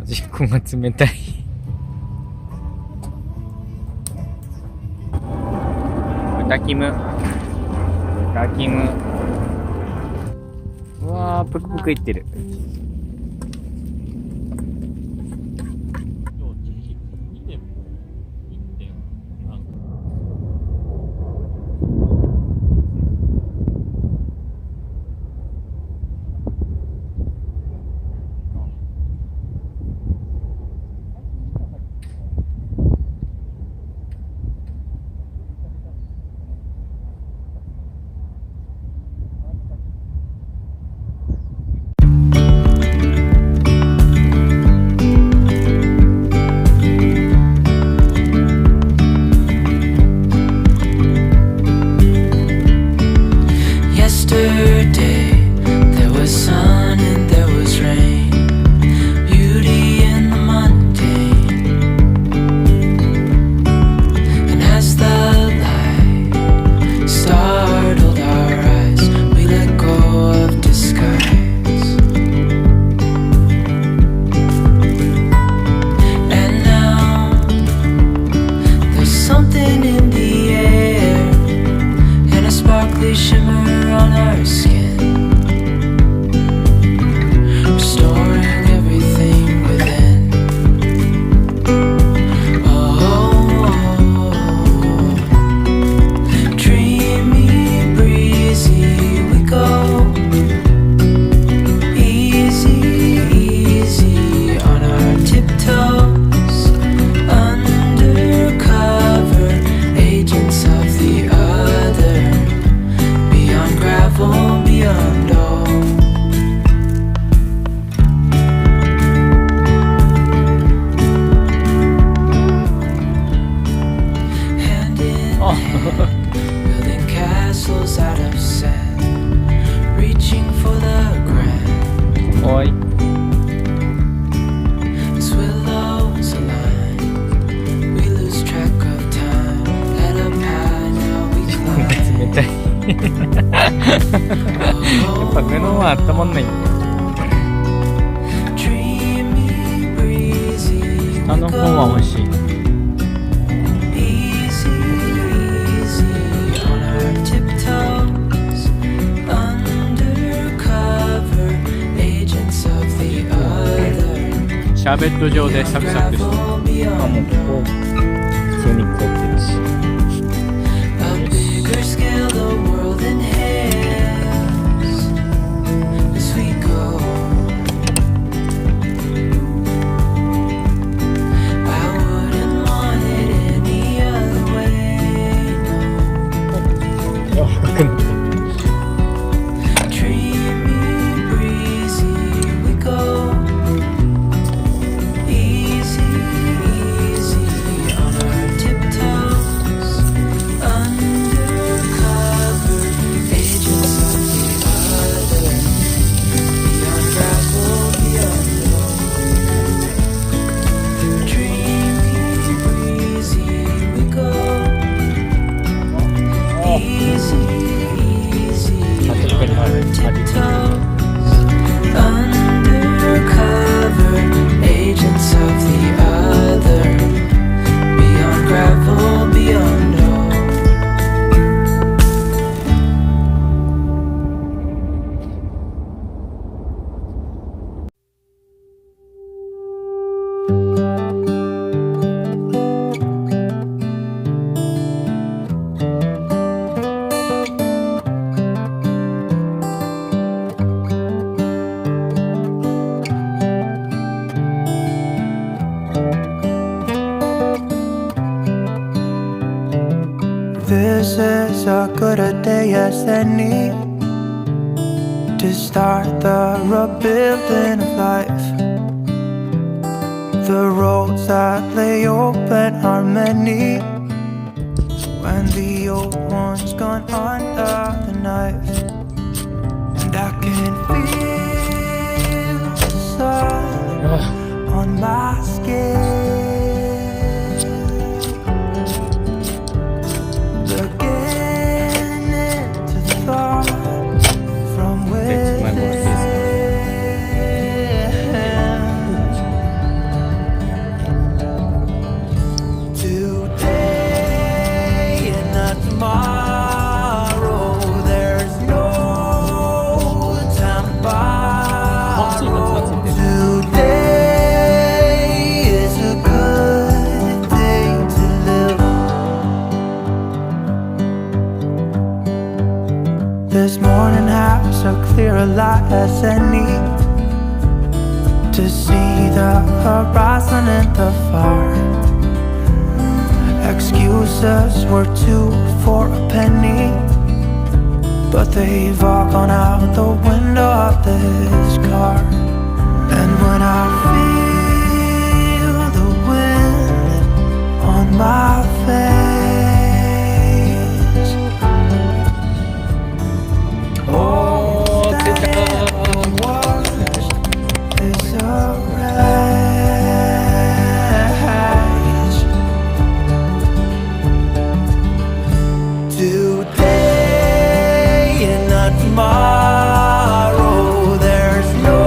端っこが冷たい豚キムうわー、ぷくぷくいってる。おい。冷たい。やっぱ布は温まんないんだよ。下の方は美味しい。シャーベット状でサクサクしてる。もうここ普通に凍ってるし。This is as good a day as any to start the rebuilding of life. The roads that lay open are many when the old one's gone under the knife. And I can feel the sun on my skin. this morning has a clearer light as any, to see the horizon and the far. Excuses were 2 for a penny, but they've all gone out the window of this car. And when I feel the wind on my face, all that ever was is a rage. Today and not tomorrow, there's no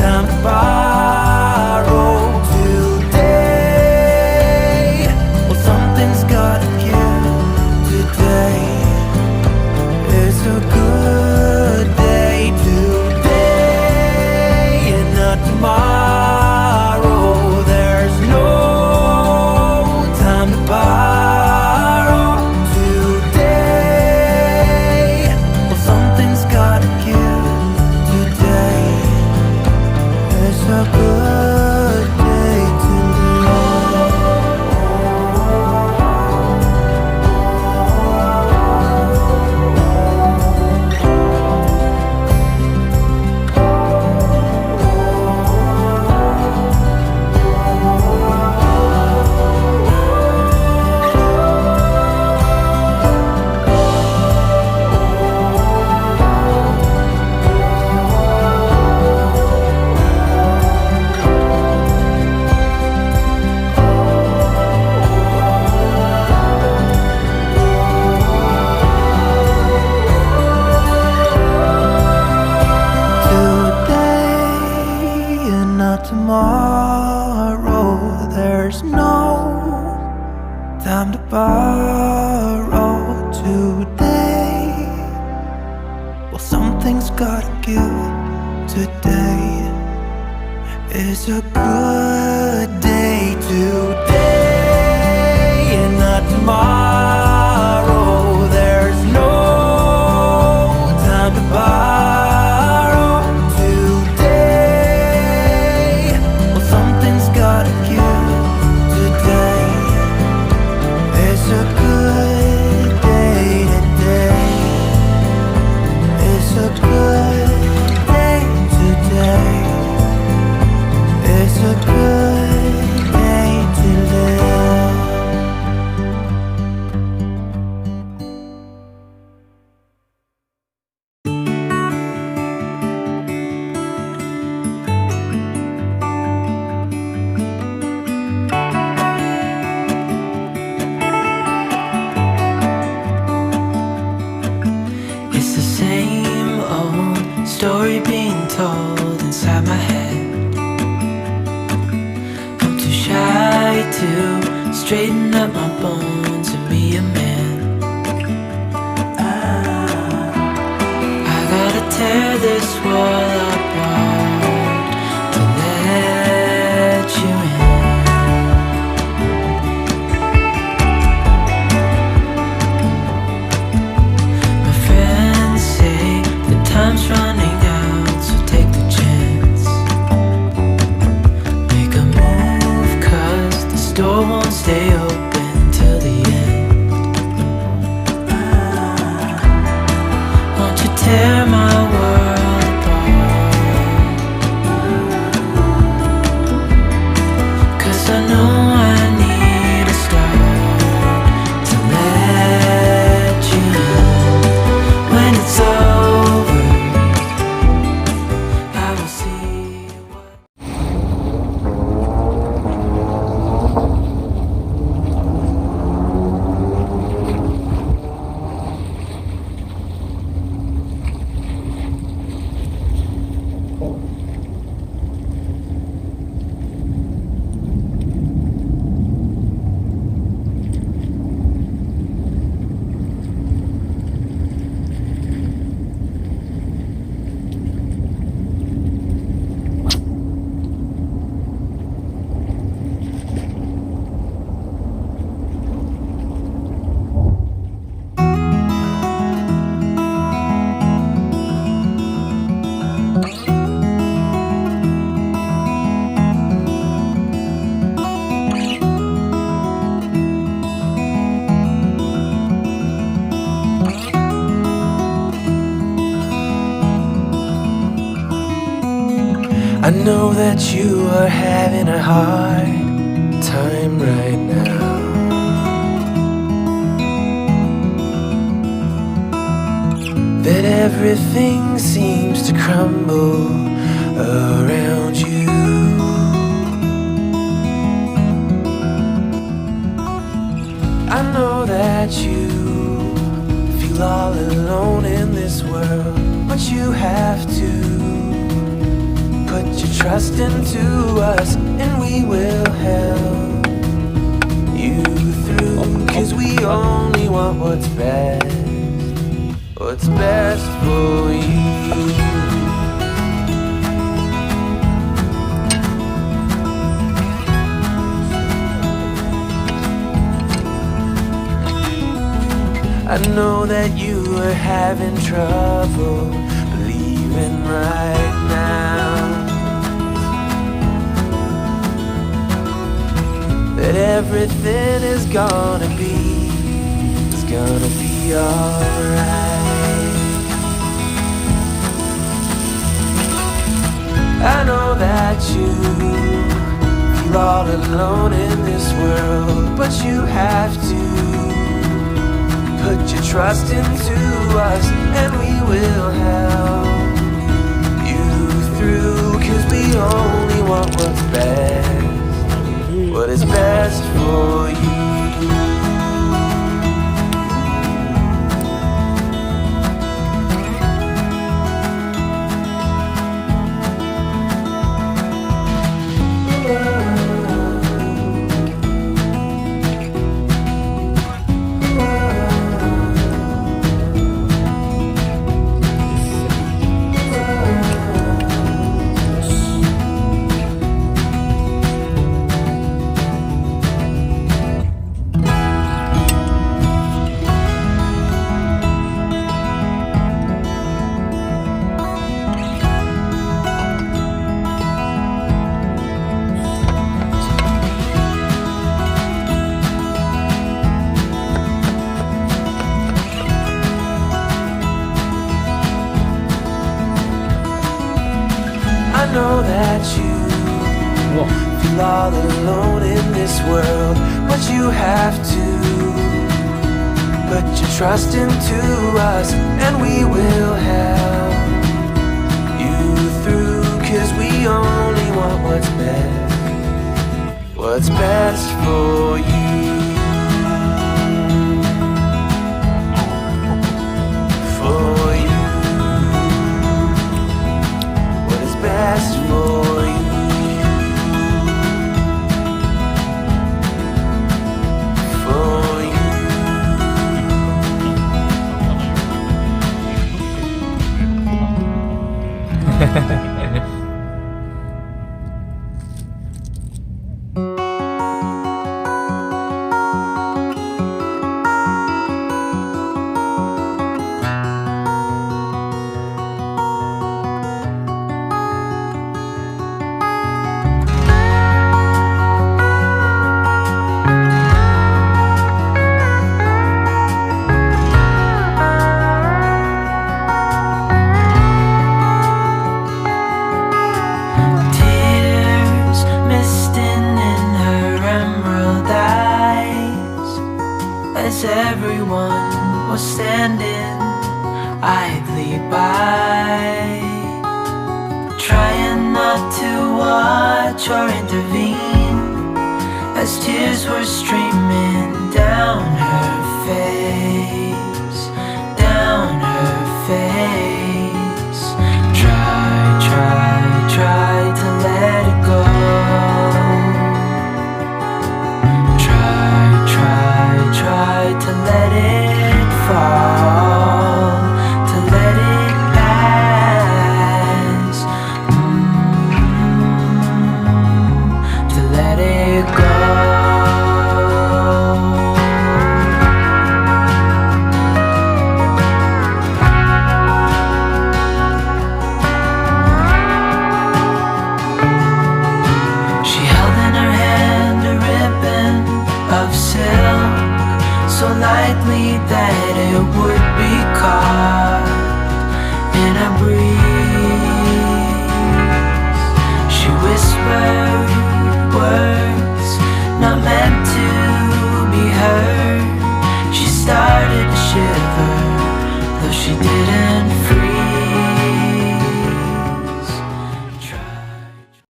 time to borrow. Today, well, something's gotta give. Today is a good day. Today and not tomorrow, there's no time to borrow. Today, well, something's gotta give. Today is a good day to live. Today and not tomorrow, there's no time to borrow. Today, well, something's gotta give. Today is a good day. Today and not tomorrow, there's no time to borrow. Today, well, something's gotta give. Today is a good day. Today is a good day. Today is a good day to live. It's the same old story being told inside my head. I'm too shy to straighten up my bones and be a man. I gotta tear this wall apart to let you in. My friends say the time's running out, so take the chance. Make a move, 'cause the store won't stay open till the end. Won't you tear my world apart? 'Cause I know I need a start to let you in. When it's over, I will see what. I know that you are having a hard time right now. That everything seems to crumble around you. I know that you feel all alone in this world, but you have to put your trust into us, and we will help you through. 'Cause we only want what's best for you. I know that you are having trouble believing right now that everything is gonna be alright. I know that you feel all alone in this world, but you have to put your trust into us, and we will help you through. 'Cause we only want what is best for you. I know that you feel all alone in this world, but you have to put your trust into us, and we will help you through. 'Cause we only want what's best for you. Best for you. For you. Everyone was standing idly by, trying not to watch or intervene as tears were streaming down her